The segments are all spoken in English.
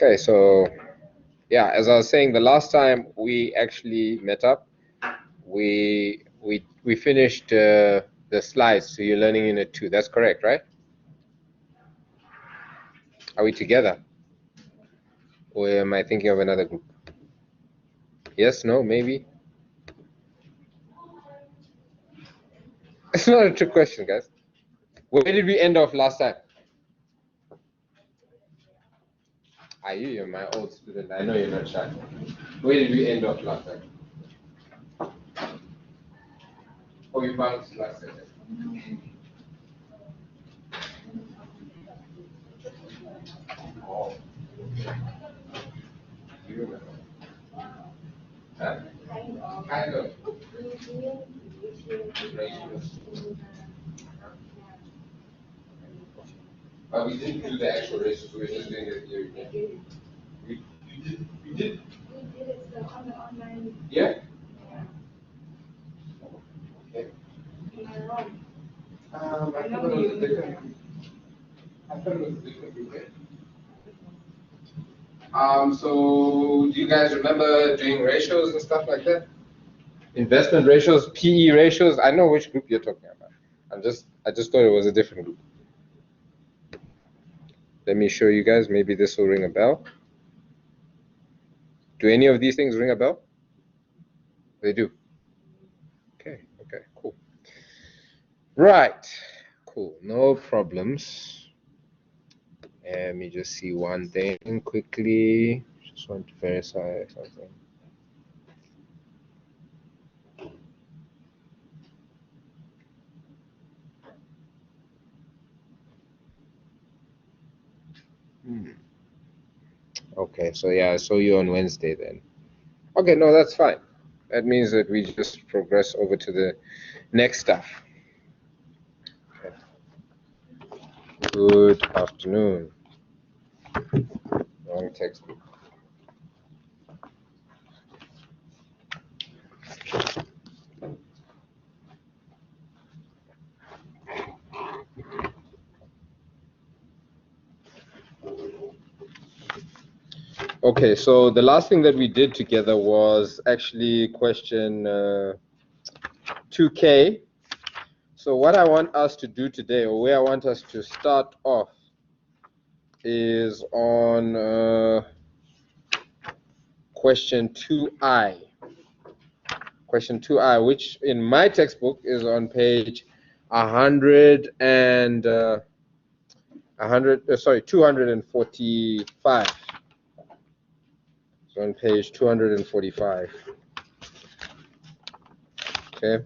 Okay, so yeah, as I was saying, the last time we actually met up, we finished the slides. So you're learning Unit 2. That's correct, right? Are we together? Or am I thinking of another group? Yes, no, maybe? It's not a trick question, guys. Where did we end off last time? You're my old student. I know you're not shy. Where did we end off last time? Oh, you bounced last time. Oh. You remember? Huh? Kind of. But we didn't do the actual ratios, we were just doing the theory. We did? We did it on the online. Yeah? Okay. I thought it was a different group. So do you guys remember doing ratios and stuff like that? Investment ratios, PE ratios. I know which group you're talking about. I just thought it was a different group. Let me show you guys. Maybe this will ring a bell. Do any of these things ring a bell? They do. Okay, cool. Right, cool, no problems. Let me just see one thing quickly. Just want to verify something. Okay, so yeah, I saw you on Wednesday then. Okay, no, that's fine. That means that we just progress over to the next stuff. Okay. Good afternoon. Wrong textbook. Okay, so the last thing that we did together was actually question 2K. So what I want us to do today, or where I want us to start off, is on question 2I. Question 2I, which in my textbook is on page 245. So on page 245. Okay.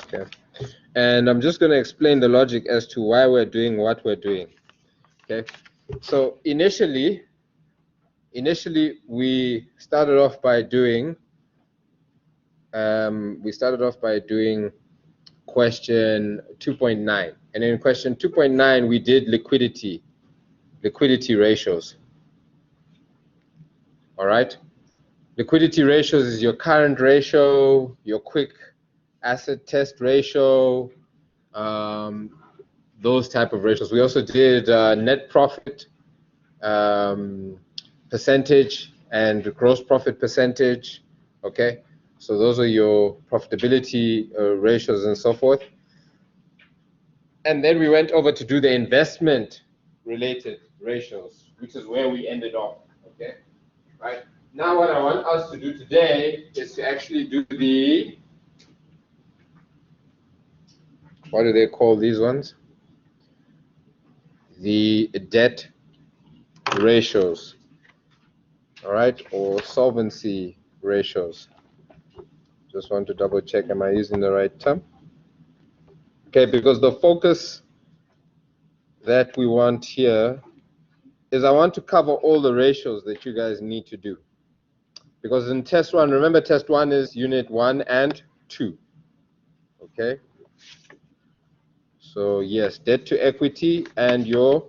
Okay. And I'm just going to explain the logic as to why we're doing what we're doing. Okay. So initially we started off by doing question 2.9, and in question 2.9 we did liquidity ratios. All right, liquidity ratios is your current ratio, your quick asset test ratio, those type of ratios. We also did net profit percentage and gross profit percentage. Okay, so those are your profitability ratios and so forth. And then we went over to do the investment related ratios, which is where we ended off. Okay, right? Now what I want us to do today is to actually do the, what do they call these ones? The debt ratios. All right, or solvency ratios. Just want to double check, am I using the right term? Okay, because the focus that we want here is I want to cover all the ratios that you guys need to do. Because in test 1, remember test 1 is unit 1 and 2. Okay? So yes, debt to equity and your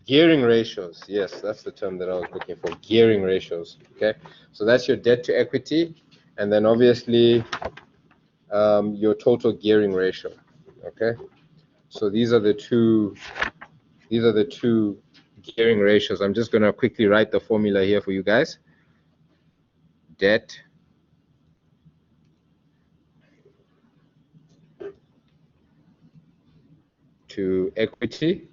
gearing ratios. Yes, that's the term that I was looking for, gearing ratios. Okay? So that's your debt to equity and then obviously your total gearing ratio. Okay, so these are the two gearing ratios. I'm just going to quickly write the formula here for you guys. Debt to equity.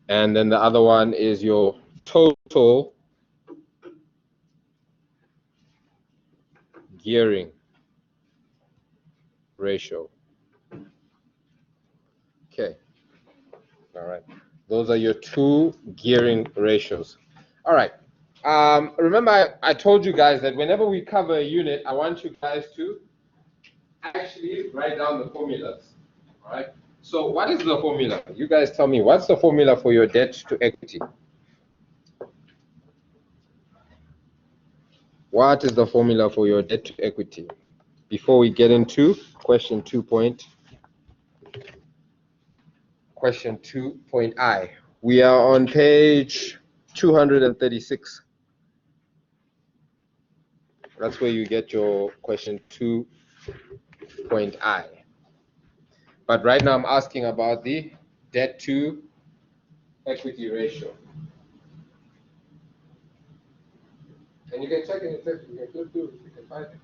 And then the other one is your total gearing ratio. Okay. All right. Those are your two gearing ratios. All right. Remember, I told you guys that whenever we cover a unit, I want you guys to actually write down the formulas. All right. So what is the formula? You guys tell me, what's the formula for your debt to equity? What is the formula for your debt to equity? Before we get into question 2.I. We are on page 236. That's where you get your question 2.I. But right now I'm asking about the debt to equity ratio. And you can check it, you can flip through it, you can find it.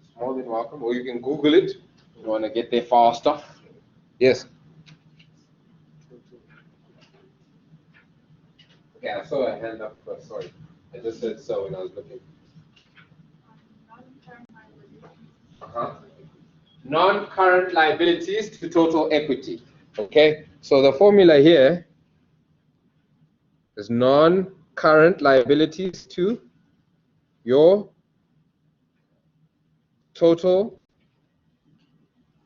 It's more than welcome, or you can Google it if you want to get there faster. Yes. Okay, I saw a hand up first, sorry. I just said so when I was looking. Non-current liabilities to total equity. Okay, so the formula here is non-current liabilities to your total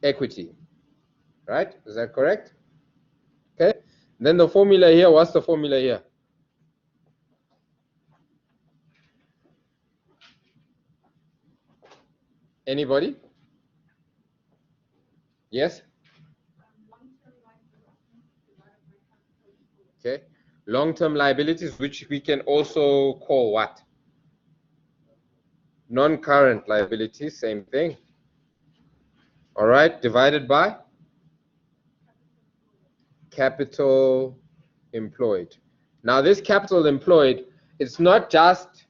equity. Right? Is that correct? Okay. Then the formula here, what's the formula here? Anybody? Yes? Okay. Long-term liabilities, which we can also call what? Non-current liabilities, same thing. All right, divided by capital employed. Now this capital employed, it's not just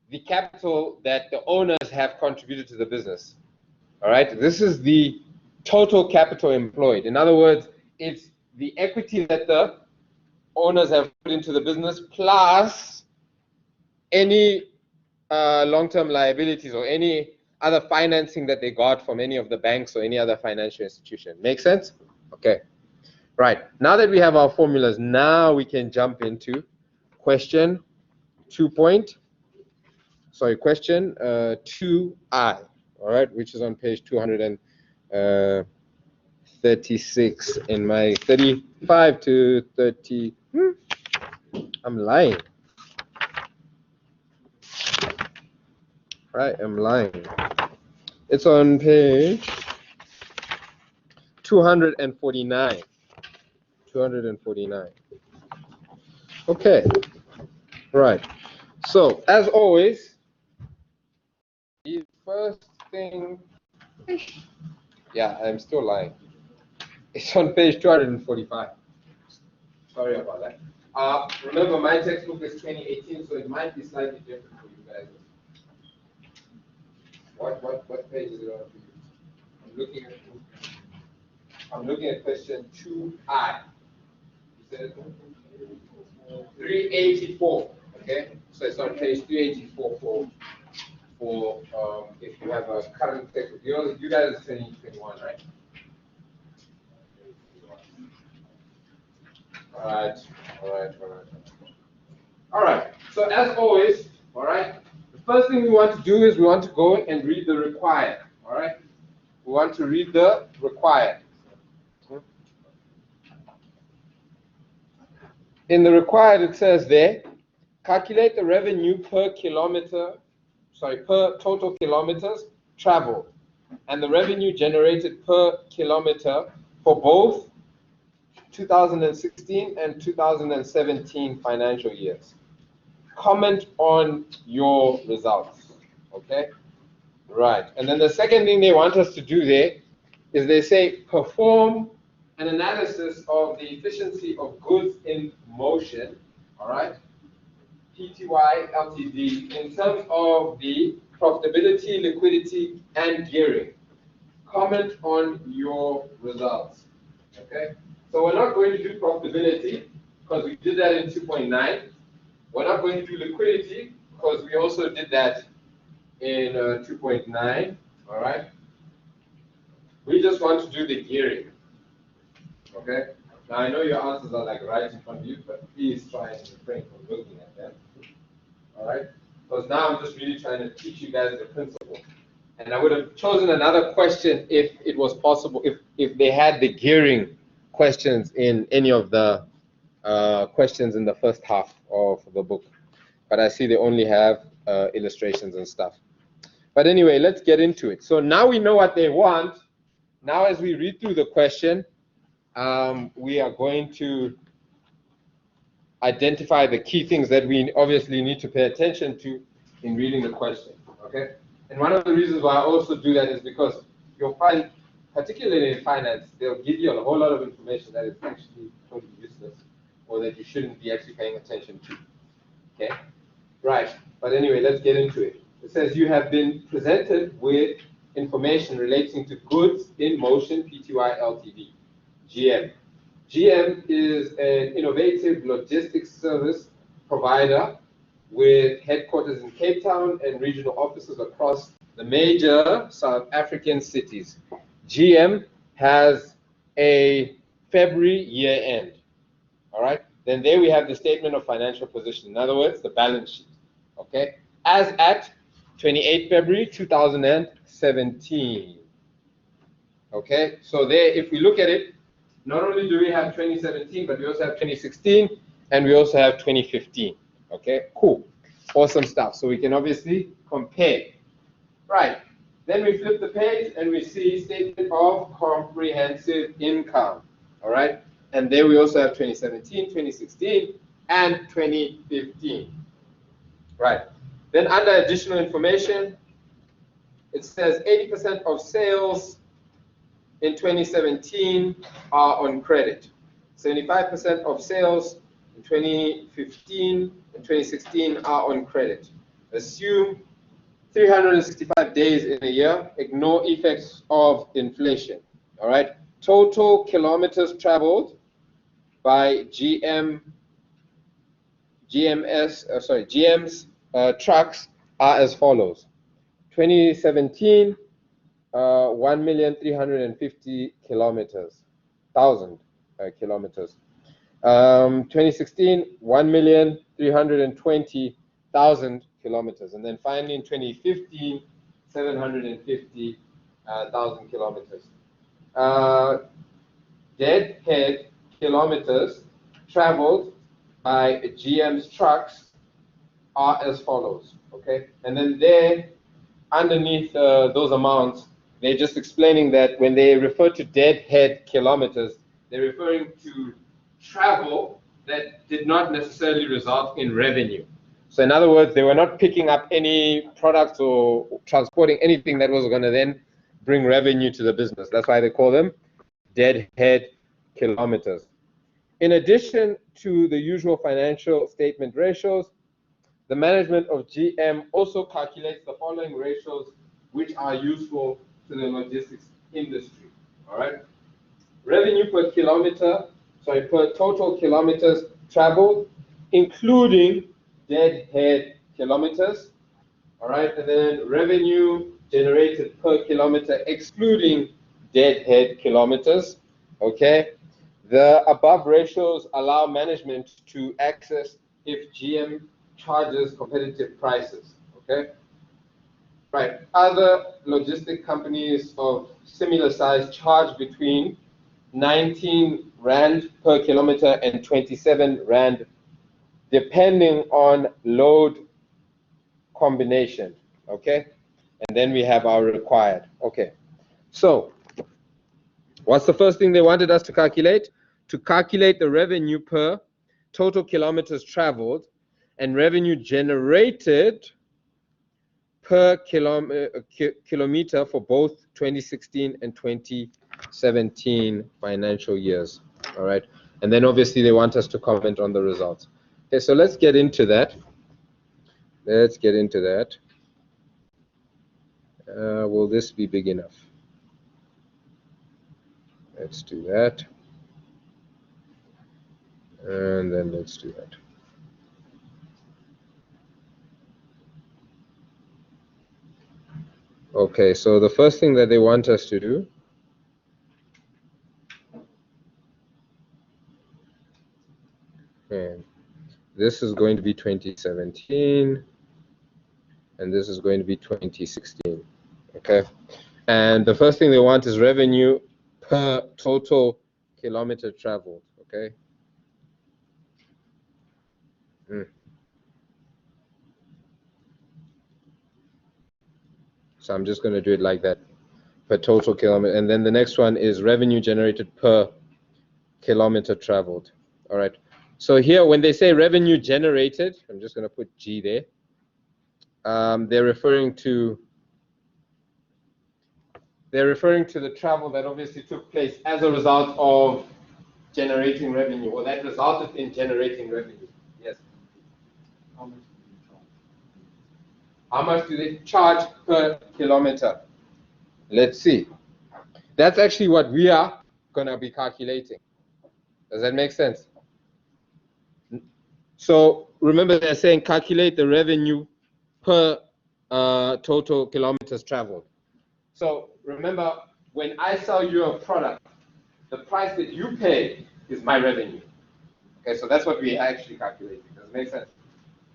the capital that the owners have contributed to the business. All right, this is the total capital employed. In other words, it's the equity that the owners have put into the business plus any long-term liabilities or any other financing that they got from any of the banks or any other financial institution. Make sense? Okay. Right. Now that we have our formulas, now we can jump into question 2I. All right, which is on page 236 in my 35 to 30. I'm lying. Right, I'm lying. It's on page 249. 249. Okay. Right. So, as always, the first thing, yeah, I'm still lying. It's on page 245. Sorry about that. Remember, my textbook is 2018, so it might be slightly different for you guys. What page is it on? I'm looking at question 2I. You said 384. Okay, so it's on page 384 for if you have a current textbook. You guys are 2021, right? All right. So as always, all right. The first thing we want to do is we want to go and read the required. All right. We want to read the required. In the required, it says there, calculate the revenue per total kilometers traveled, and the revenue generated per kilometer for both 2016 and 2017 financial years. comment on your results. Okay, right. And then the second thing they want us to do there is they say perform an analysis of the efficiency of goods in motion, all right, PTY LTD, in terms of the profitability, liquidity, and gearing. Comment on your results, okay? So we're not going to do profitability because we did that in 2.9. We're not going to do liquidity because we also did that in 2.9, all right? We just want to do the gearing, okay? Now I know your answers are like right in front of you, but please try and refrain from looking at them, all right? Because now I'm just really trying to teach you guys the principle. And I would have chosen another question if it was possible, if they had the gearing questions in any of the questions in the first half of the book. But I see they only have illustrations and stuff. But anyway, let's get into it. So now we know what they want. Now as we read through the question, we are going to identify the key things that we obviously need to pay attention to in reading the question, okay? And one of the reasons why I also do that is because you'll find, particularly in finance, they'll give you a whole lot of information that is actually totally useless or that you shouldn't be actually paying attention to, okay? Right, but anyway, let's get into it. It says you have been presented with information relating to goods in motion, PTY LTD, GM. GM is an innovative logistics service provider with headquarters in Cape Town and regional offices across the major South African cities. GM has a February year end, all right? Then there we have the statement of financial position, in other words, the balance sheet, okay? As at 28 February 2017, okay? So there, if we look at it, not only do we have 2017, but we also have 2016, and we also have 2015. Okay, cool. Awesome stuff. So we can obviously compare. Right. Then we flip the page and we see statement of comprehensive income. All right. And there we also have 2017, 2016, and 2015. Right. Then under additional information, it says 80% of sales in 2017 are on credit. 75% of sales in 2015 and 2016 are on credit. Assume 365 days in a year. Ignore effects of inflation. All right. Total kilometers traveled by GM's trucks are as follows. 2017, 1,350,000 kilometers. 2016, 1,320,000 kilometers. And then finally in 2015, 750,000 kilometers. Deadhead kilometers traveled by GM's trucks are as follows, okay? And then there, underneath those amounts, they're just explaining that when they refer to deadhead kilometers, they're referring to travel that did not necessarily result in revenue. So in other words, they were not picking up any products or transporting anything that was going to then bring revenue to the business. That's why they call them deadhead kilometers. In addition to the usual financial statement ratios, the management of GM also calculates the following ratios which are useful to the logistics industry, all right? Revenue per kilometer, per total kilometers traveled, including deadhead kilometers, all right? And then revenue generated per kilometer, excluding deadhead kilometers, okay? The above ratios allow management to access if GM charges competitive prices, okay? Right, other logistic companies of similar size charge between 19 Rand per kilometer and 27 Rand, depending on load combination, okay? And then we have our required, okay? So, what's the first thing they wanted us to calculate? To calculate the revenue per total kilometers traveled, and revenue generated per kilometer for both 2016 and 2017 financial years. All right, and then obviously they want us to comment on the results. Okay, so let's get into that. Will this be big enough? Let's do that. And then let's do that. Okay, so the first thing that they want us to do this is going to be 2017 and this is going to be 2016. Okay, and the first thing they want is revenue per total kilometer traveled. Okay. So I'm just going to do it like that, per total kilometer. And then the next one is revenue generated per kilometer traveled. All right. So here, when they say revenue generated, I'm just going to put G there. They're referring to the travel that obviously took place as a result of generating revenue, or that resulted in generating revenue. Yes. How much do they charge per kilometer? Let's see. That's actually what we are going to be calculating. Does that make sense? So remember, they're saying calculate the revenue per total kilometers traveled. So remember, when I sell you a product, the price that you pay is my revenue. Okay, so that's what we actually calculating. Does it make sense?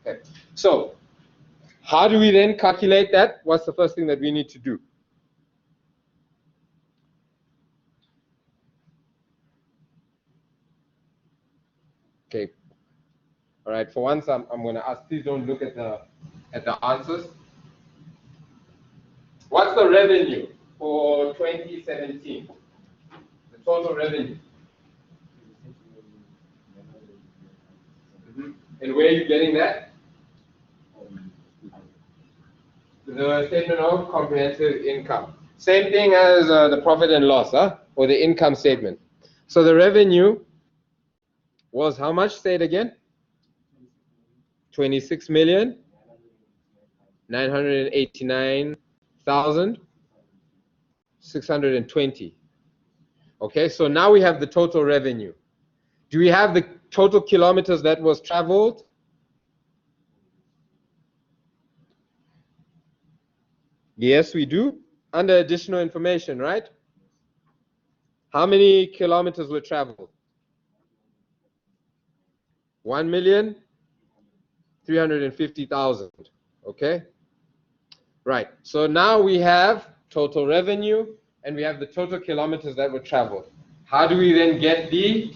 Okay, so how do we then calculate that? What's the first thing that we need to do? Okay. All right. For once, I'm going to ask. Please don't look at the answers. What's the revenue for 2017? The total revenue. And where are you getting that? The statement of comprehensive income. Same thing as the profit and loss, huh? Or the income statement. So the revenue was how much? Say it again. 26,989,620. Okay, so now we have the total revenue. Do we have the total kilometers that was traveled? Yes, we do. Under additional information, right? How many kilometers were traveled? 1,350,000. Okay? Right. So now we have total revenue and we have the total kilometers that were traveled. How do we then get the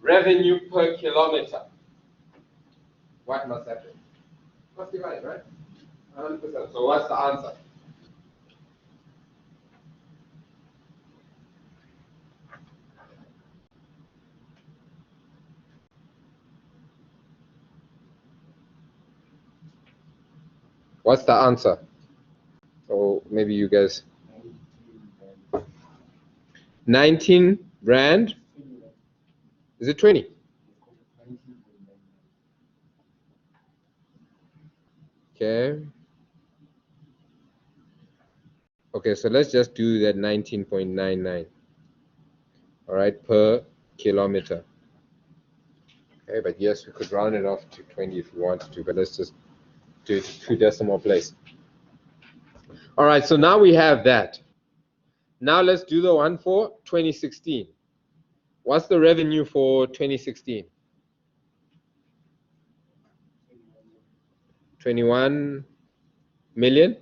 revenue per kilometer? What must happen? Must divide, right? 100%. So what's the answer? What's the answer? Or maybe you guys. 19 rand. Is it 20? Okay. Okay, so let's just do that 19.99. All right, per kilometer. Okay, but yes, we could round it off to 20 if we wanted to, but let's just do it to 2 decimal place. All right, so now we have that. Now let's do the one for 2016. What's the revenue for 2016? 21 million?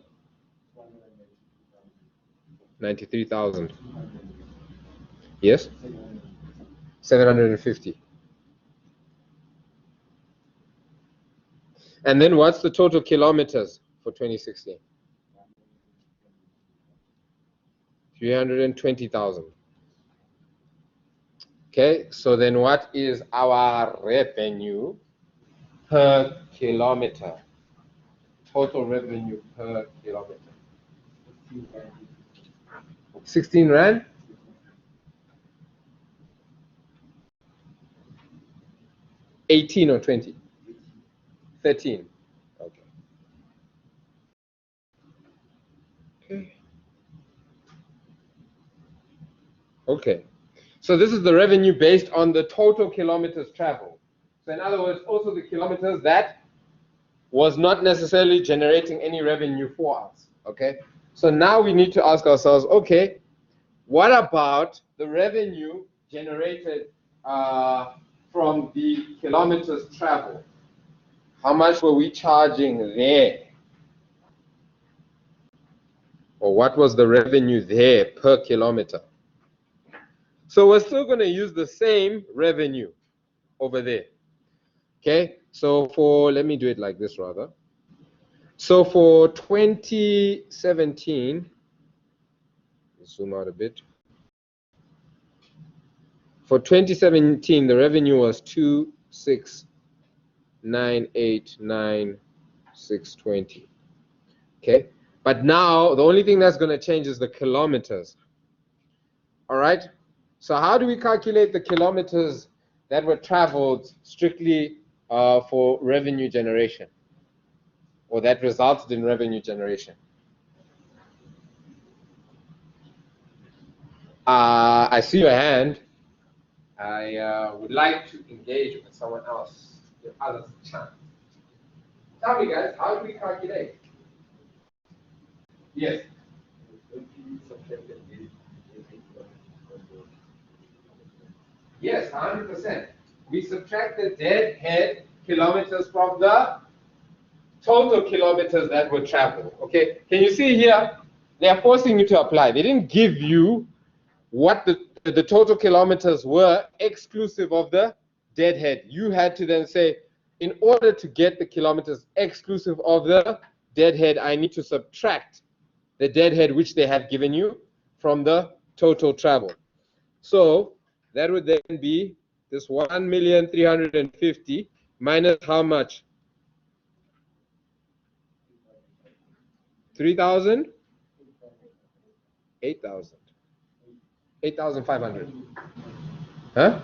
93,000. Yes? 750. And then what's the total kilometers for 2016? 320,000. Okay, so then what is our revenue per kilometer. Total revenue per kilometer. 16 Rand? $18 or 20? 13. Okay. Okay. So this is the revenue based on the total kilometers traveled. So in other words, also the kilometers that was not necessarily generating any revenue for us. Okay. So now we need to ask ourselves, okay, what about the revenue generated from the kilometers traveled? How much were we charging there? Or what was the revenue there per kilometer? So we're still going to use the same revenue over there. Okay, so let me do it like this rather. So for 2017, zoom out a bit. For 2017, the revenue was 269,896.20. Okay, but now the only thing that's going to change is the kilometers. All right. So how do we calculate the kilometers that were traveled strictly for revenue generation, or that resulted in revenue generation? I see your hand. I would like to engage with someone else. Give others a chance. Tell me, guys, how do we calculate? Yes. Yes, 100%. We subtract the deadhead kilometers from the total kilometers that were traveled. Okay, can you see here? They are forcing you to apply. They didn't give you what the total kilometers were exclusive of the deadhead. You had to then say, in order to get the kilometers exclusive of the deadhead, I need to subtract the deadhead which they have given you from the total travel. So that would then be this 1,350,000 minus how much? 3,000? 8,000. 8,500. Huh?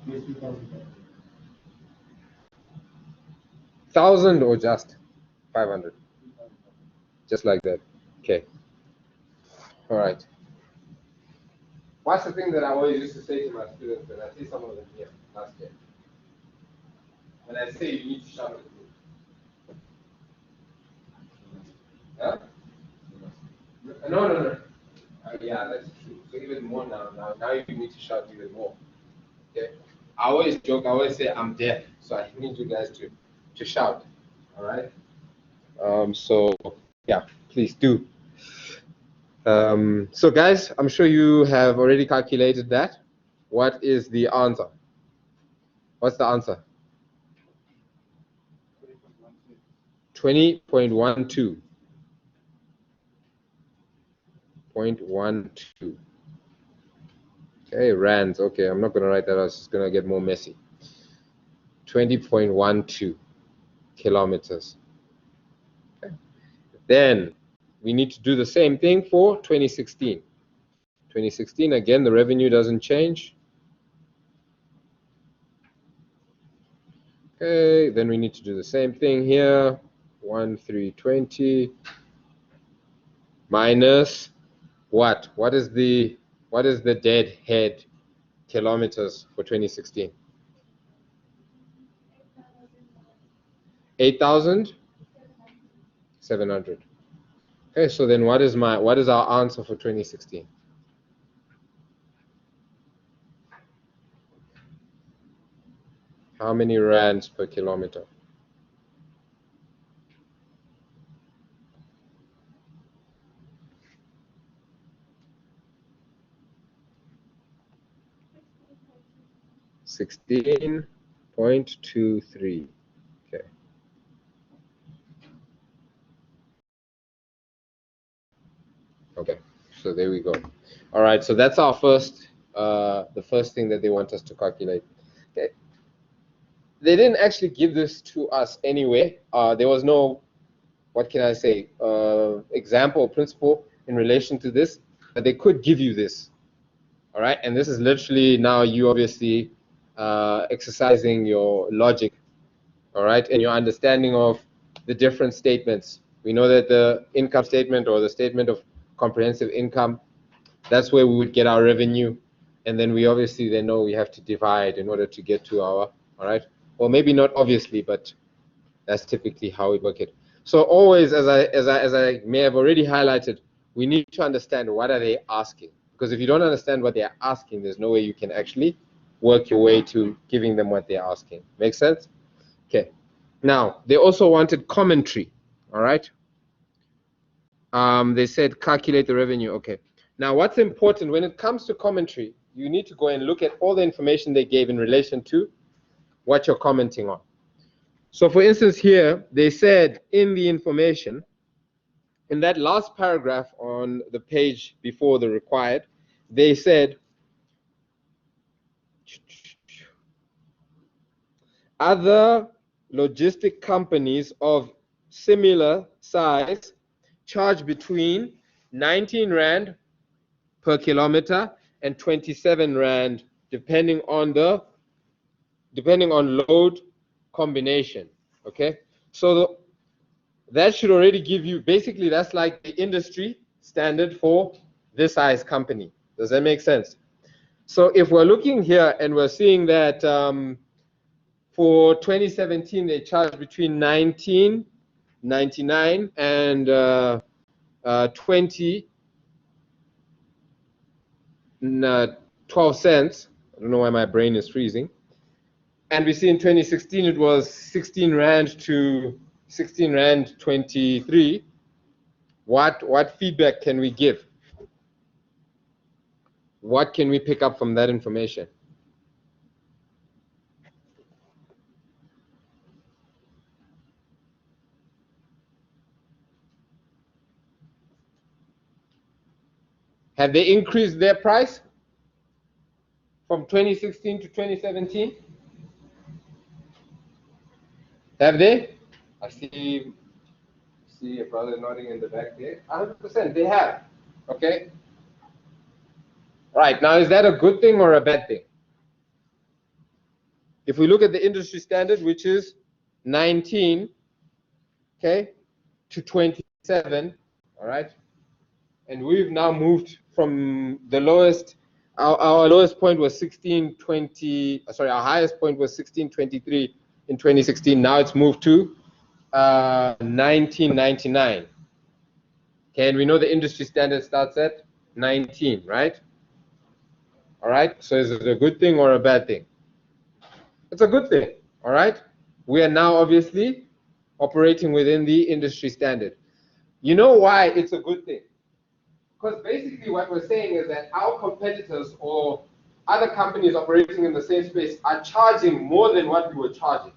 1,000 or just 500? Just like that. Okay. All right. What's the thing that I always used to say to my students, and I see some of them here last year? When I say you need to shout at me. Huh? No. Yeah, that's true. So even more now. Now you need to shout even more. Okay. I always joke. I always say I'm deaf, so I need you guys to shout. All right. So yeah, please do. So guys, I'm sure you have already calculated that. What is the answer? What's the answer? 20.12. 0.12. Okay, rands. Okay, I'm not going to write that out. It's going to get more messy. 20.12 kilometers. Okay. Then we need to do the same thing for 2016. 2016, again, the revenue doesn't change. Okay, then we need to do the same thing here. 1,320 minus what? What is the dead head kilometers for 2016? 8,700. Okay, so then what is our answer for 2016? How many rands per kilometer? $16.23. Okay. Okay, so there we go. All right, so that's our first, the first thing that they want us to calculate. Okay. they didn't actually give this to us anyway. There was no, what can I say, example or principle in relation to this, but they could give you this. All right, and this is literally now you obviously exercising your logic, all right, and your understanding of the different statements. We know that the income statement or the statement of comprehensive income, that's where we would get our revenue, and then we obviously then know we have to divide in order to get to our, all right, or maybe not obviously, but that's typically how we work it. So always, as I may have already highlighted, we need to understand what are they asking, because if you don't understand what they're asking, there's no way you can actually work your way to giving them what they're asking. Make sense? Okay. Now, they also wanted commentary, all right? They said calculate the revenue, okay. Now, what's important when it comes to commentary, you need to go and look at all the information they gave in relation to what you're commenting on. So for instance here, they said in the information, in that last paragraph on the page before the required, they said, other logistic companies of similar size charge between 19 Rand per kilometer and 27 Rand depending on load combination. Okay, so that should already give you, basically that's like the industry standard for this size company. Does that make sense? So if we're looking here and we're seeing that for 2017 they charged between 19.99 and 12 cents. I don't know why my brain is freezing. And we see in 2016 it was 16 Rand to 16 Rand 23. What feedback can we give? What can we pick up from that information? Have they increased their price from 2016 to 2017? Have they? I see a brother nodding in the back there. 100%, they have. Okay. Right, now is that a good thing or a bad thing? If we look at the industry standard, which is 19, okay, to 27, all right, and we've now moved from the lowest, our lowest point was 1620, sorry, our highest point was 1623 in 2016. Now it's moved to 1999. Okay, and we know the industry standard starts at 19, right? All right, so is it a good thing or a bad thing? It's a good thing, all right? We are now obviously operating within the industry standard. You know why it's a good thing? Because basically what we're saying is that our competitors or other companies operating in the same space are charging more than what we were charging.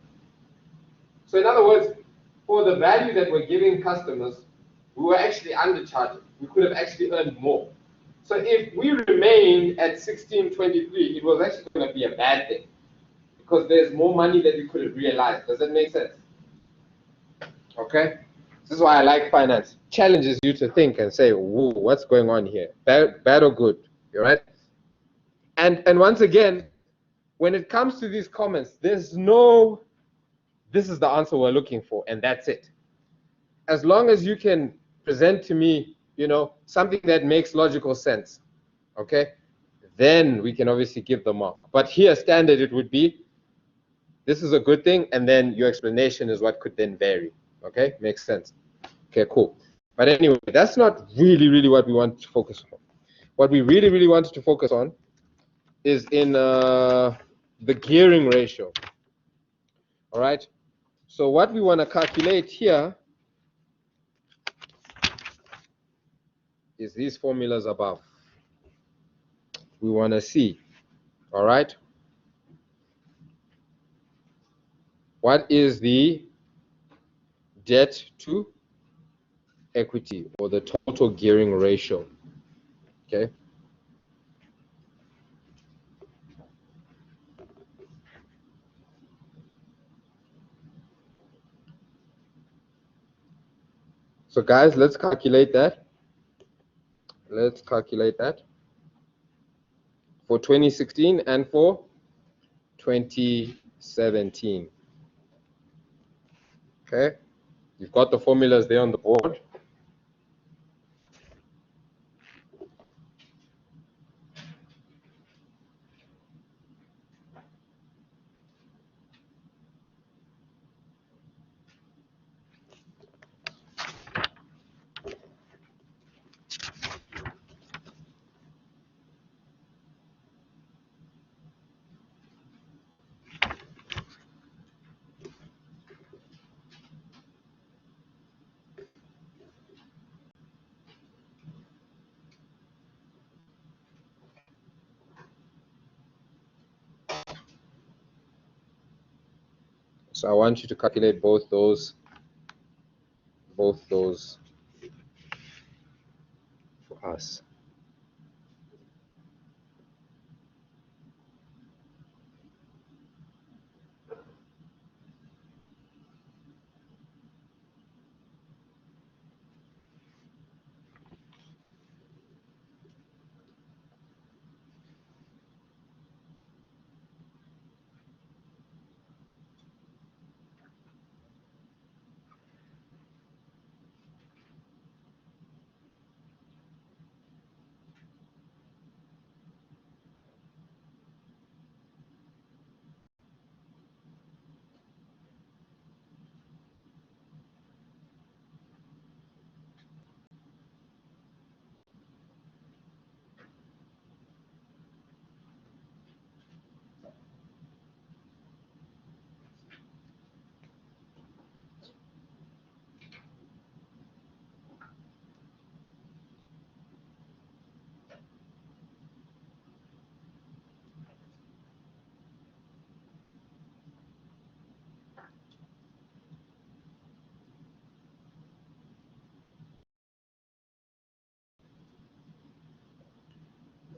So in other words, for the value that we're giving customers, we were actually undercharging. We could have actually earned more. So if we remained at 1623, it was actually going to be a bad thing because there's more money that we could have realized. Does that make sense? Okay? This is why I like finance. Challenges you to think and say, whoa, what's going on here? Bad or good? You're right? And once again, when it comes to these comments, there's no, this is the answer we're looking for, and that's it. As long as you can present to me, you know, something that makes logical sense, okay, then we can obviously give the mark. But here, standard, it would be, this is a good thing, and then your explanation is what could then vary. Okay, makes sense. Okay, cool. But anyway, that's not really what we want to focus on. What we really wanted to focus on is in the gearing ratio. All right. So what we want to calculate here is these formulas above. We want to see. All right. What is the debt to equity or the total gearing ratio? Okay. So guys, let's calculate that. Let's calculate that for 2016 and for 2017. Okay, you've got the formulas there on the board. So I want you to calculate both those for us.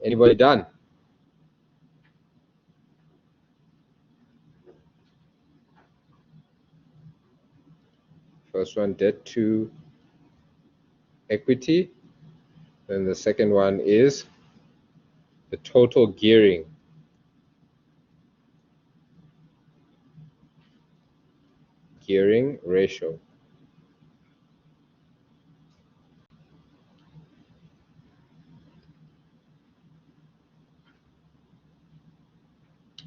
Anybody done? First one, debt to equity. Then the second one is the total gearing ratio.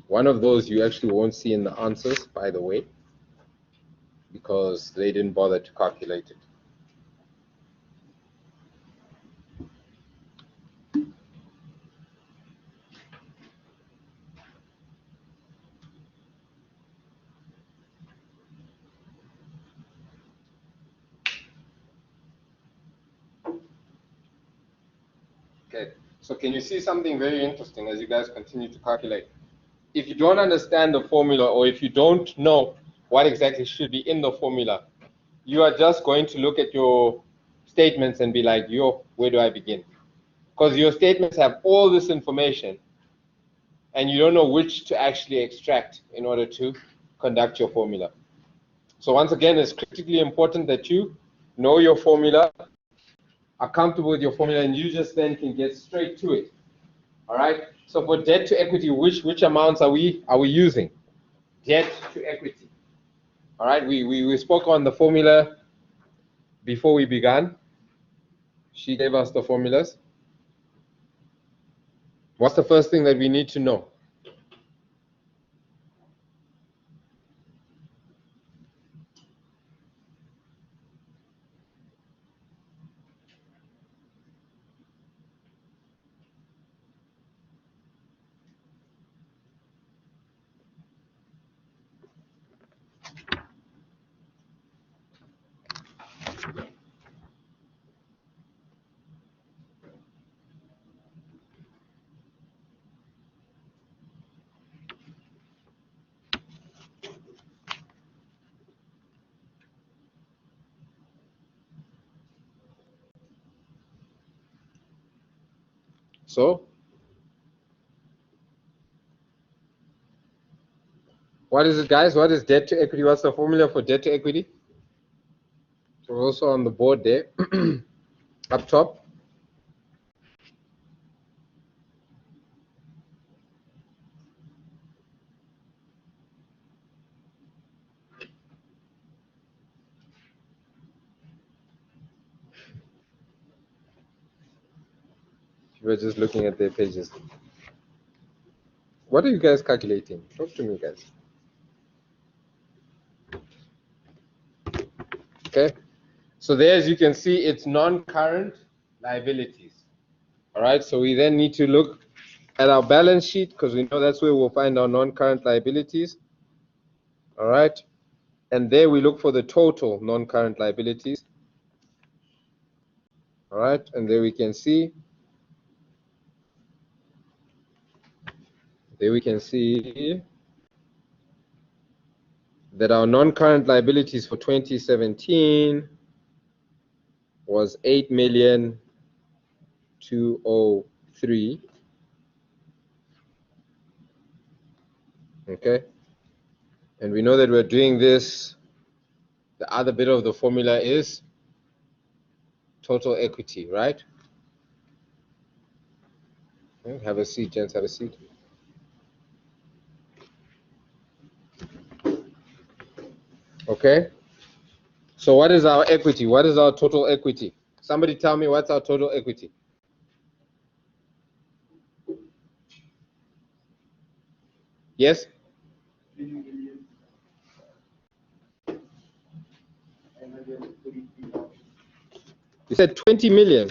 One of those you actually won't see in the answers, by the way, because they didn't bother to calculate it. Okay, so can you see something very interesting as you guys continue to calculate? If you don't understand the formula, or if you don't know what exactly should be in the formula, you are just going to look at your statements and be like, yo, where do I begin? Because your statements have all this information and you don't know which to actually extract in order to conduct your formula. So once again, it's critically important that you know your formula, are comfortable with your formula, and you just then can get straight to it. All right. So for debt to equity, which amounts are we using? Debt to equity. All right. We spoke on the formula before we began. She gave us the formulas. What's the first thing that we need to know? So what is it, guys? What is debt to equity? What's the formula for debt to equity? So also on the board there, up top. You were just looking at their pages. What are you guys calculating? Talk to me, guys. Okay. So there, as you can see, it's non-current liabilities. All right. So we then need to look at our balance sheet because we know that's where we'll find our non-current liabilities. All right. And there we look for the total non-current liabilities. All right. And there we can see. There we can see that our non-current liabilities for 2017 was 8,203,000. Okay. And we know that we're doing this. The other bit of the formula is total equity, right? Okay, have a seat, gents, have a seat. Okay. So what is our equity? What is our total equity? Somebody tell me what's our total equity? Yes? You said 20 million.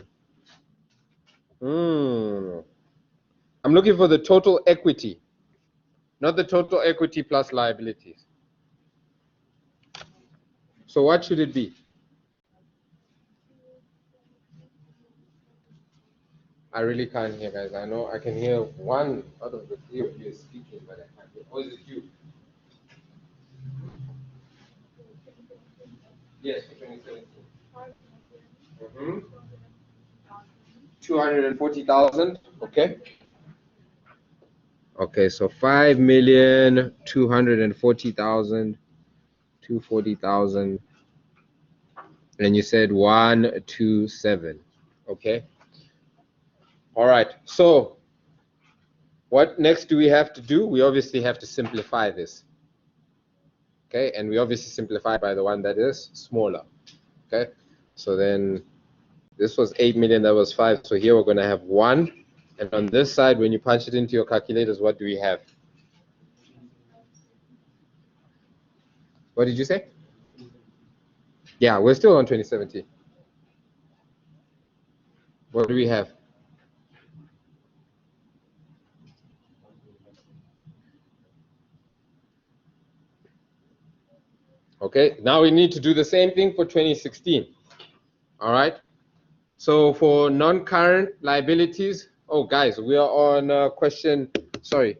I'm looking for the total equity, not the total equity plus liabilities. So what should it be? I really can't hear, guys. I know I can hear one out of the three of you speaking, but I can't hear. Or is it you? Yes, for 2017. 240,000. Okay. Okay, so 5,240,000, 240,000, and you said 127. Okay. All right. So what next do we have to do? We obviously have to simplify this. Okay, and we obviously simplify by the one that is smaller. Okay, so then this was 8 million, that was 5. So here we're going to have 1. And on this side, when you punch it into your calculators, what do we have? What did you say? Yeah, we're still on 2017. What do we have? Okay, now we need to do the same thing for 2016. All right. So for non-current liabilities, oh guys, we are on question 2I,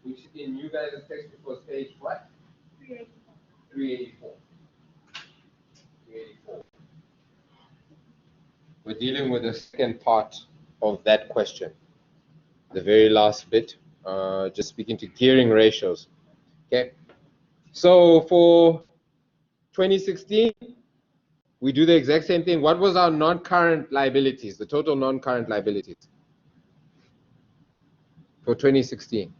which in you guys' textbook was page what? 384. 384. We're dealing with the second part of that question, the very last bit, just speaking to gearing ratios. Okay, so for 2016, we do the exact same thing. What was our non-current liabilities, the total non-current liabilities for 2016?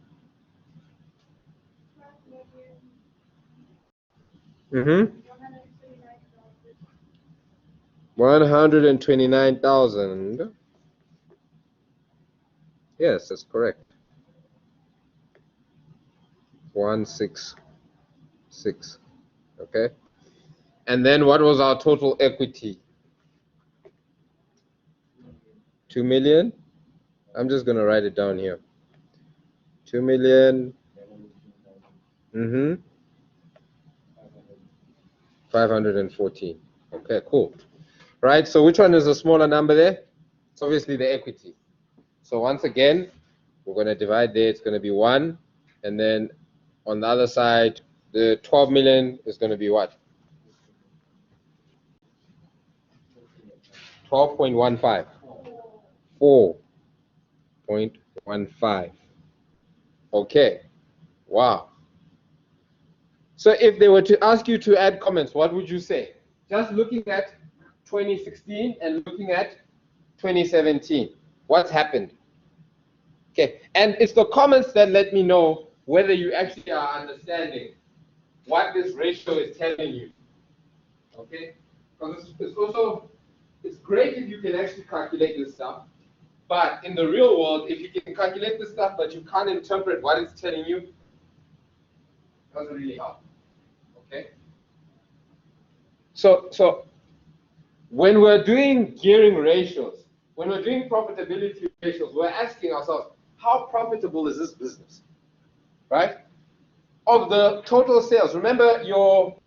129,000. Yes, that's correct. 166. Okay. And then what was our total equity? 2 million. I'm just going to write it down here. 2 million. 514. Okay, cool. Right, so which one is the smaller number there? It's obviously the equity. So once again, we're going to divide there. It's going to be 1. And then on the other side, the 12 million is going to be what? 12.15. 4.15. Okay. Wow. So if they were to ask you to add comments, what would you say? Just looking at 2016 and looking at 2017, what's happened? Okay, and it's the comments that let me know whether you actually are understanding what this ratio is telling you. Okay, because it's great if you can actually calculate this stuff, but in the real world, if you can calculate this stuff but you can't interpret what it's telling you, it doesn't really help. Okay, so when we're doing gearing ratios, when we're doing profitability ratios, we're asking ourselves, how profitable is this business, right? Of the total sales, remember your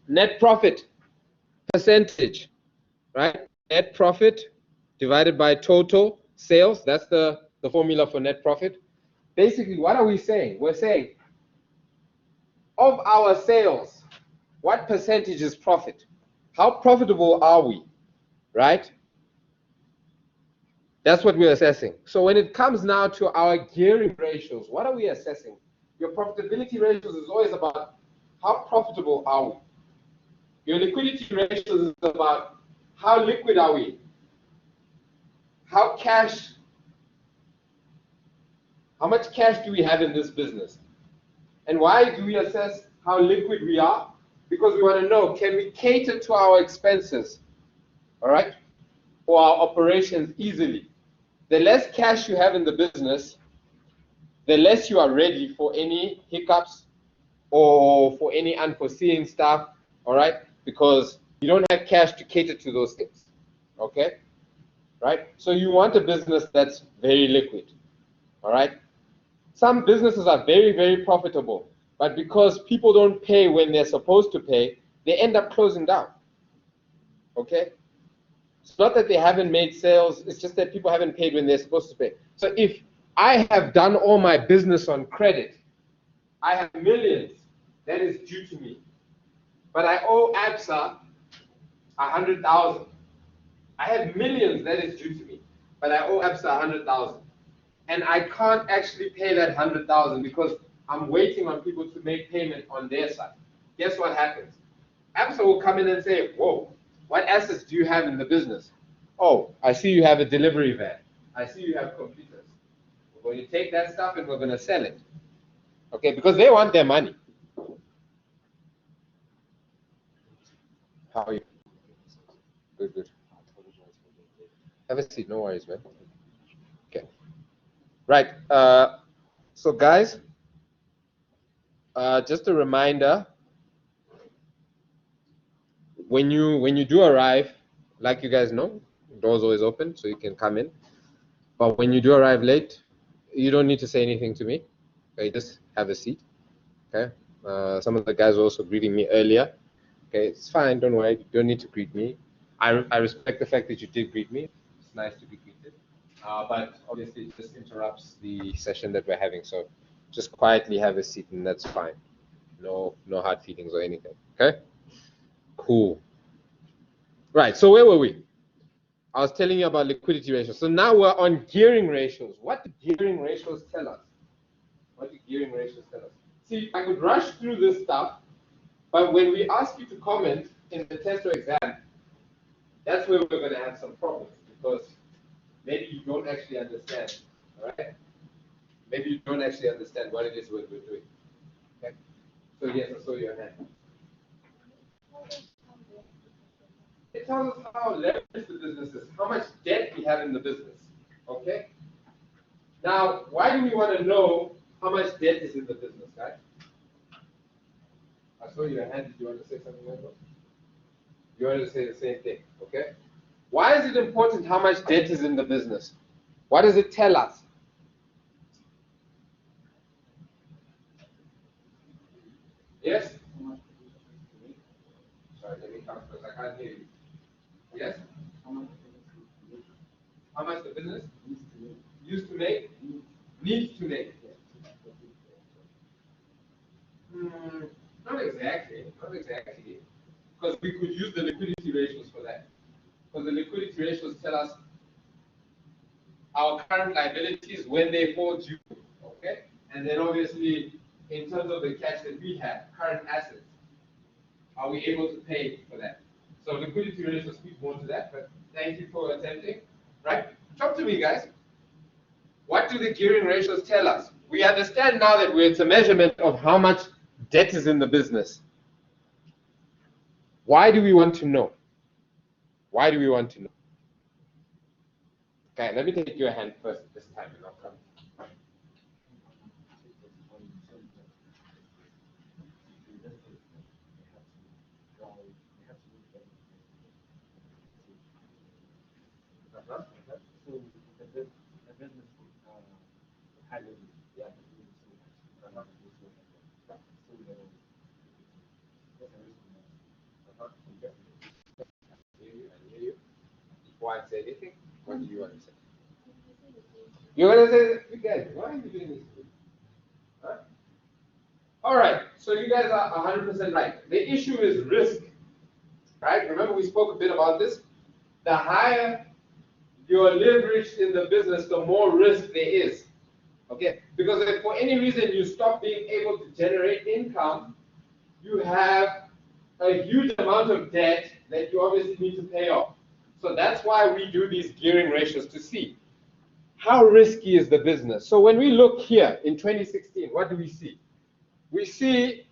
net profit percentage, right? Net profit divided by total sales, that's the formula for net profit. Basically, what are we saying? We're saying, of our sales, what percentage is profit? How profitable are we, right? That's what we're assessing. So when it comes now to our gearing ratios, what are we assessing? Your profitability ratios is always about how profitable are we. Your liquidity ratios is about how liquid are we? How much cash do we have in this business? And why do we assess how liquid we are? Because we want to know, can we cater to our expenses, all right, or our operations easily? The less cash you have in the business, the less you are ready for any hiccups or for any unforeseen stuff, all right? Because you don't have cash to cater to those things, okay? Right? So you want a business that's very liquid, all right? Some businesses are very, very profitable, but because people don't pay when they're supposed to pay, they end up closing down, okay? It's not that they haven't made sales, it's just that people haven't paid when they're supposed to pay. So if I have done all my business on credit, I have millions that is due to me, but I owe ABSA 100,000. I have millions that is due to me, but I owe ABSA 100,000. And I can't actually pay that 100,000 because I'm waiting on people to make payment on their side. Guess what happens? ABSA will come in and say, whoa, what assets do you have in the business? Oh, I see you have a delivery van. I see you have computers. We're going to take that stuff and we're going to sell it. Okay, because they want their money. How are you? Good, good. Have a seat, no worries, man. Okay. Right. So guys, just a reminder, when you do arrive, like you guys know, door's always open, so you can come in. But when you do arrive late, you don't need to say anything to me. Okay, just have a seat. Okay. Some of the guys were also greeting me earlier. Okay, it's fine. Don't worry. You don't need to greet me. I respect the fact that you did greet me. It's nice to be greeted. But obviously, it just interrupts the session that we're having. So just quietly have a seat, and that's fine. No hard feelings or anything. Okay. Cool. Right. So where were we? I was telling you about liquidity ratios. So now we're on gearing ratios. What do gearing ratios tell us? What do gearing ratios tell us? See, I could rush through this stuff, but when we ask you to comment in the test or exam, that's where we're going to have some problems because maybe you don't actually understand, all right? Maybe you don't actually understand what it is we're doing. Okay? So yes, I saw your hand. It tells us how leveraged the business is, how much debt we have in the business. Okay? Now, why do we want to know how much debt is in the business, guys? I saw your hand. Did you want to say something like that? You wanted to say the same thing, okay? Why is it important how much debt is in the business? What does it tell us? Yes? Sorry, let me come because I can't hear you. Yes? How much the business used to make, needs to make. Not exactly, not exactly. Because we could use the liquidity ratios for that. Because the liquidity ratios tell us our current liabilities when they fall due, okay? And then obviously in terms of the cash that we have, current assets, are we able to pay for that? So liquidity ratios speak more to that, but thank you for attempting. Right? Talk to me, guys. What do the gearing ratios tell us? We understand now that it's a measurement of how much debt is in the business. Why do we want to know? Why do we want to know? Okay, let me take your hand first this time and I'll come. Before I say anything, what do you want to say? You want to say, you guys, why are you doing this? Huh? All right, so you guys are 100% right. The issue is risk, right? Remember we spoke a bit about this? The higher you're leveraged in the business, the more risk there is. Okay, because if for any reason you stop being able to generate income, you have a huge amount of debt that you obviously need to pay off. So that's why we do these gearing ratios to see how risky is the business. So when we look here in 2016, what do we see? We see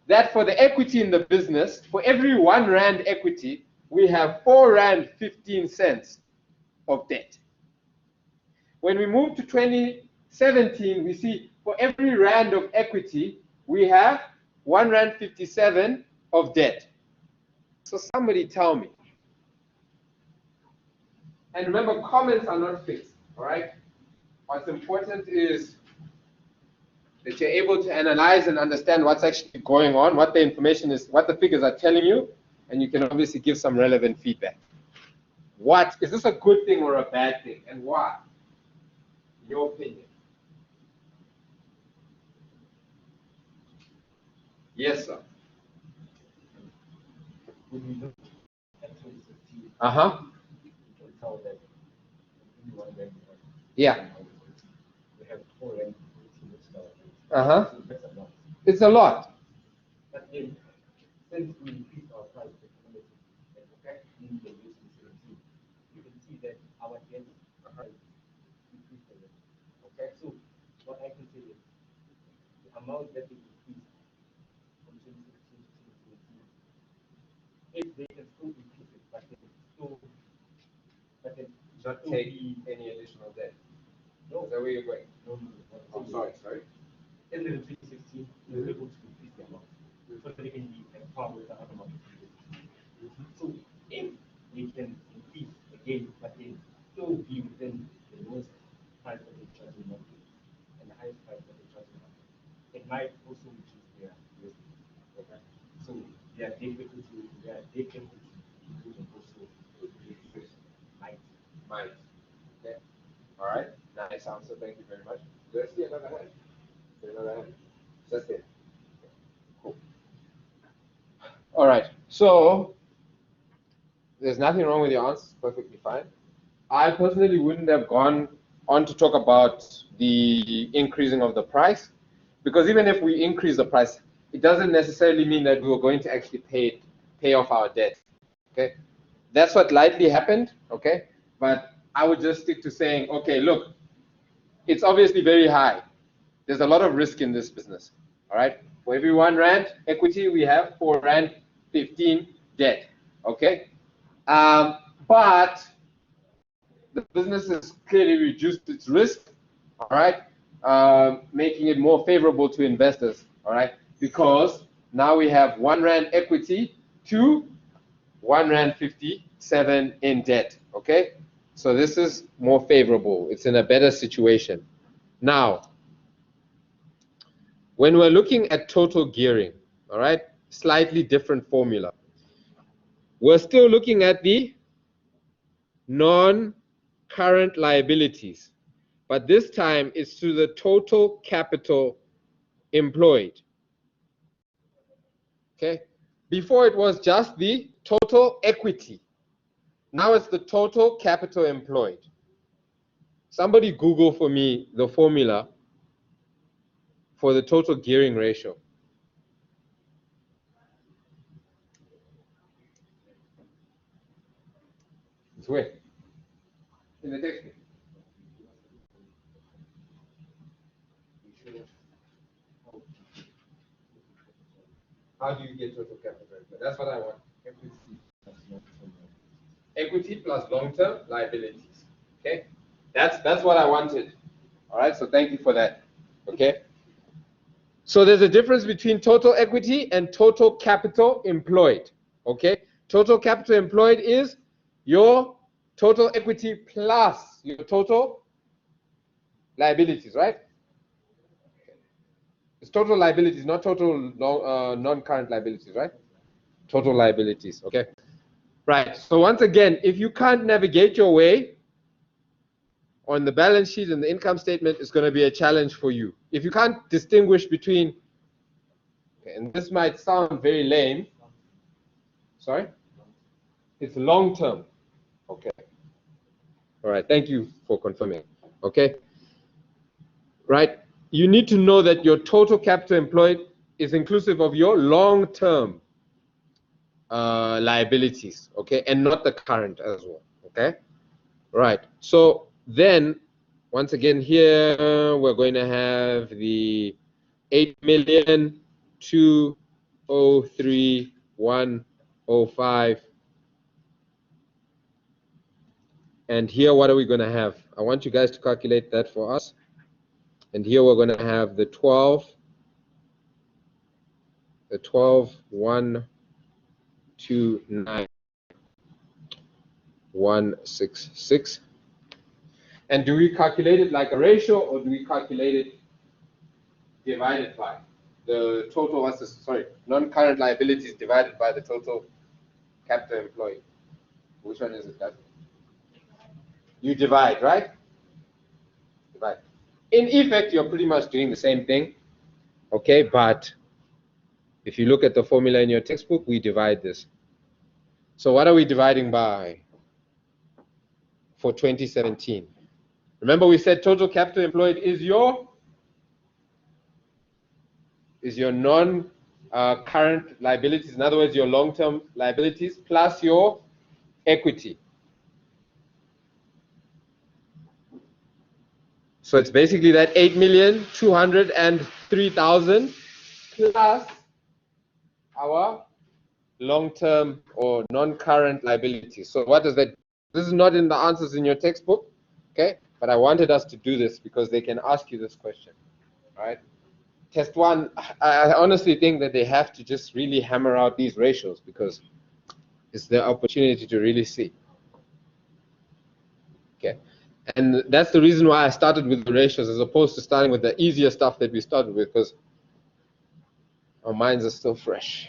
that for the equity in the business, for every 1 rand equity, we have 4 rand 15 cents of debt. When we move to 2017, we see for every rand of equity, we have 1 rand 57 of debt. So somebody tell me. And remember, comments are not fixed, all right? What's important is that you're able to analyze and understand what's actually going on, what the information is, what the figures are telling you, and you can obviously give some relevant feedback. What, is this a good thing or a bad thing, and why? In your opinion. Yes, sir. Uh-huh. Yeah. Uh-huh. It's a lot. But then, since we increased our price in the year 2017, you can see that our debt has increased a lot. Okay, so what I can say is the amount that they increased from 2016 to 2017, if they can still increase it, but then Not take any additional debt. No. Is that where you're going? No. Oh, sorry. In the 2016, we were able to increase the amount so that they can be empowered with the other amount. So if we can increase again, but then still be within the lowest price that they charge in market and the highest price that they charge in market, it might also reduce their risk. Okay. So their debt equity inclusion also Might. Okay. All right. Nice answer. Thank you very much. Do I see another hand? Another hand. That's it. Cool. All right. So there's nothing wrong with your answer. It's perfectly fine. I personally wouldn't have gone on to talk about the increasing of the price, because even if we increase the price, it doesn't necessarily mean that we were going to actually pay off our debt. Okay. That's what likely happened. Okay. But I would just stick to saying, okay, look, it's obviously very high. There's a lot of risk in this business. All right. For every 1 rand equity, we have 4 rand 15 debt. Okay. But the business has clearly reduced its risk. All right. Making it more favorable to investors. All right. Because now we have 1 rand equity to 1 rand 57 in debt. Okay. So this is more favorable. It's in a better situation. Now, when we're looking at total gearing, all right, slightly different formula. We're still looking at the non-current liabilities, but this time it's to the total capital employed. Okay. Before it was just the total equity. Now it's the total capital employed. Somebody Google for me the formula for the total gearing ratio? It's where? In the textbook. How do you get total capital? That's what I want. Equity plus long-term liabilities. Okay, that's what I wanted. All right, so thank you for that. Okay, so there's a difference between total equity and total capital employed. Okay, total capital employed is your total equity plus your total liabilities, right? It's total liabilities, not total non-current liabilities, right? Total liabilities. Okay, right. So once again, if you can't navigate your way on the balance sheet and the income statement, is going to be a challenge for you. If you can't distinguish between, okay, and this might sound very lame, sorry, it's long term. Okay, all right, thank you for confirming. Okay, right, you need to know that your total capital employed is inclusive of your long term liabilities, okay, and not the current as well. Okay, right, so then once again here we're going to have the 8,203,105. And here, what are we going to have? I want you guys to calculate that for us. And here we're going to have the 12,129,166. And do we calculate it like a ratio, or do we calculate it divided by the total, non-current liabilities divided by the total capital employed? Which one is it, guys? You divide, right? Divide. In effect, you're pretty much doing the same thing, okay? But if you look at the formula in your textbook, we divide this. So what are we dividing by for 2017? Remember, we said total capital employed is your non-current liabilities, in other words, your long-term liabilities plus your equity. So it's basically that 8,203,000 plus our long-term or non-current liabilities. So what does that? This is not in the answers in your textbook, okay? But I wanted us to do this because they can ask you this question, all right? Test one, I honestly think that they have to just really hammer out these ratios because it's their opportunity to really see, okay? And that's the reason why I started with the ratios as opposed to starting with the easier stuff that we started with, because our minds are still fresh.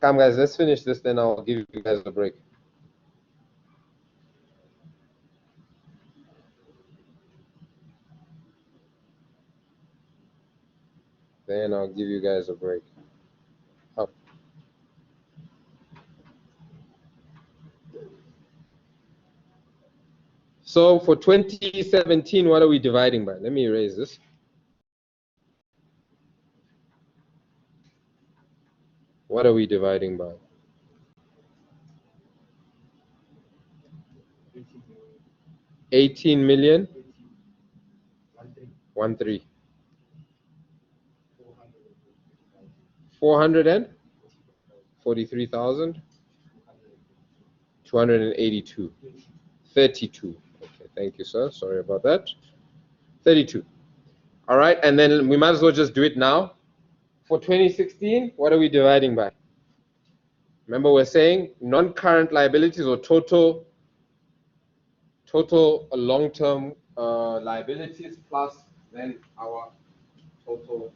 Come guys, let's finish this, then I'll give you guys a break. Then I'll give you guys a break. Up. So for 2017, what are we dividing by? Let me erase this. What are we dividing by? 18 million. 13. 443,282. 32. Okay, thank you, sir. Sorry about that. 32. All right, and then we might as well just do it now. For 2016, what are we dividing by? Remember, we're saying non-current liabilities or total long-term liabilities plus then our total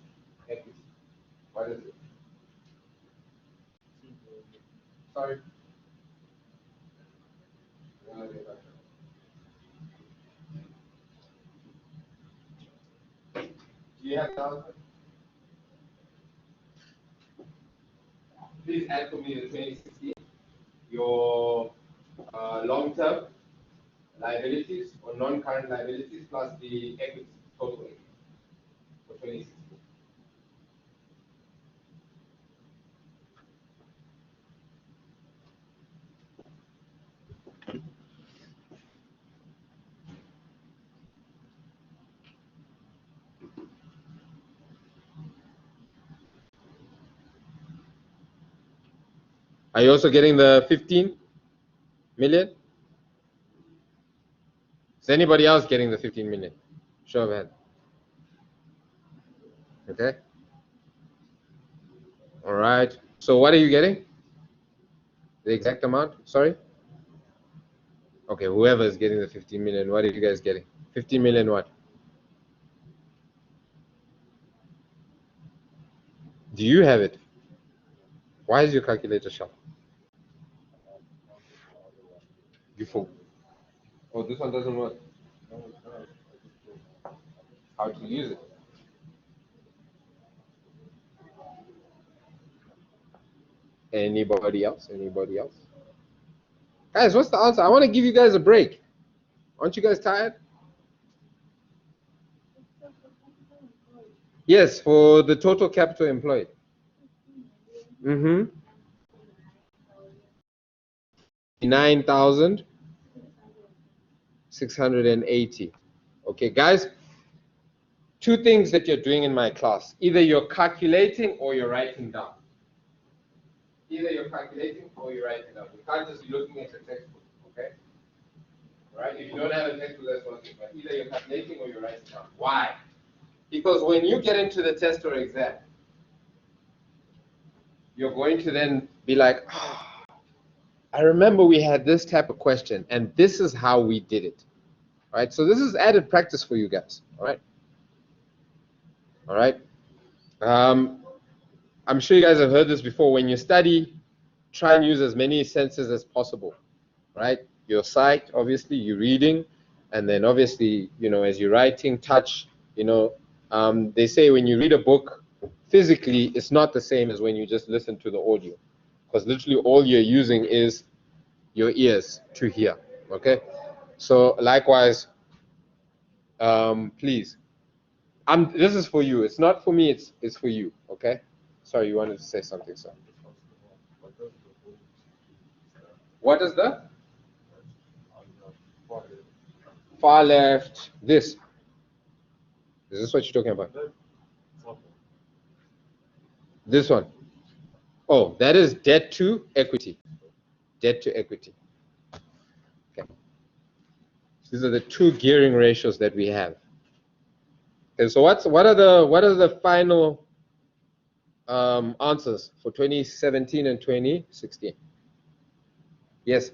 equity. What is it? Sorry. Do you have the answer? Please add for me the 2016. Your long-term liabilities or non-current liabilities plus the equity, total equity for 2016. Are you also getting the 15 million? Is anybody else getting the 15 million? Show of hand. Okay. All right. So what are you getting? The exact amount? Sorry? Okay, whoever is getting the 15 million, what are you guys getting? 15 million what? Do you have it? Why is your calculator sharp? You fool. Oh, this one doesn't work. How to use it? Anybody else? Anybody else? Guys, what's the answer? I want to give you guys a break. Aren't you guys tired? Yes, for the total capital employed. Mm-hmm. 9,680. Okay, guys, two things that you're doing in my class. Either you're calculating or you're writing down. Either you're calculating or you're writing down. You can't just be looking at your textbook, okay? All right, if you don't have a textbook, that's one thing. But either you're calculating or you're writing down. Why? Because when you get into the test or exam, you're going to then be like, oh, I remember we had this type of question, and this is how we did it. All right, so this is added practice for you guys. All right. All right. I'm sure you guys have heard this before. When you study, try and use as many senses as possible. Right? Your sight, obviously, you're reading, and then obviously, you know, as you're writing, touch. You know, they say when you read a book physically, it's not the same as when you just listen to the audio, because literally all you're using is your ears to hear. Okay. So likewise, please. This is for you. It's not for me. It's for you. Okay. Sorry, you wanted to say something, sir. What is the far left? This. Is this what you're talking about? This one. Oh, that is debt to equity. Debt to equity. Okay. These are the two gearing ratios that we have. Okay. So what are the final answers for 2017 and 2016? Yes.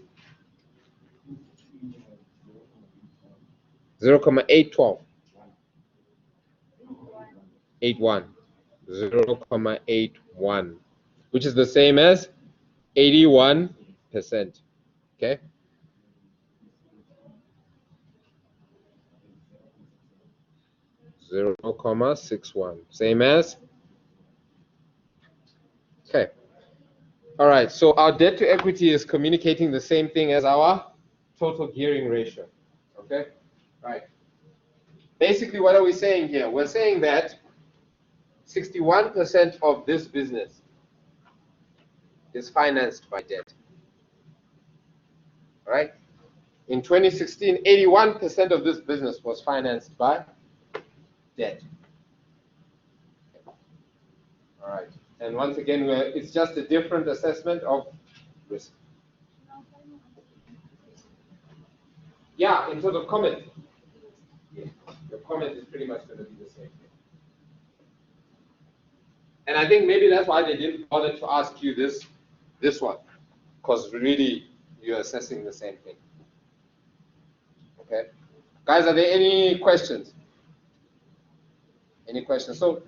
0,812. 81. 0,81, which is the same as 81%. Okay. 0,61, same as. Okay. All right. So our debt to equity is communicating the same thing as our total gearing ratio. Okay. Right. Basically, what are we saying here? We're saying that 61% of this business is financed by debt. All right. In 2016, 81% of this business was financed by debt. All right. And once again, it's just a different assessment of risk. Yeah, in terms of comment. Yeah, your comment is pretty much going to be the same thing. And I think maybe that's why they didn't bother to ask you this one, because really you're assessing the same thing. Okay, guys, are there any questions? Any questions? So,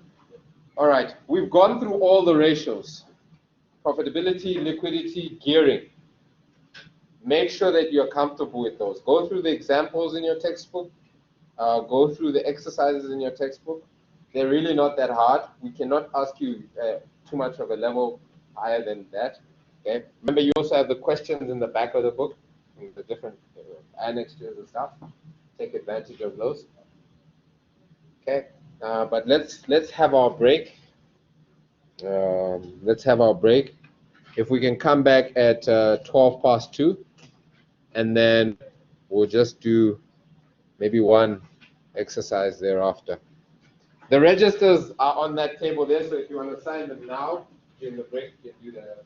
all right, we've gone through all the ratios: profitability, liquidity, gearing. Make sure that you're comfortable with those. Go through the examples in your textbook. Go through the exercises in your textbook. They're really not that hard. We cannot ask you too much of a level higher than that. Okay. Remember, you also have the questions in the back of the book, the different annexes and stuff. Take advantage of those. Okay. But let's have our break. Let's have our break. If we can come back at 2:12, and then we'll just do maybe one exercise thereafter. The registers are on that table there, so if you want to sign them now during the break, you can do that.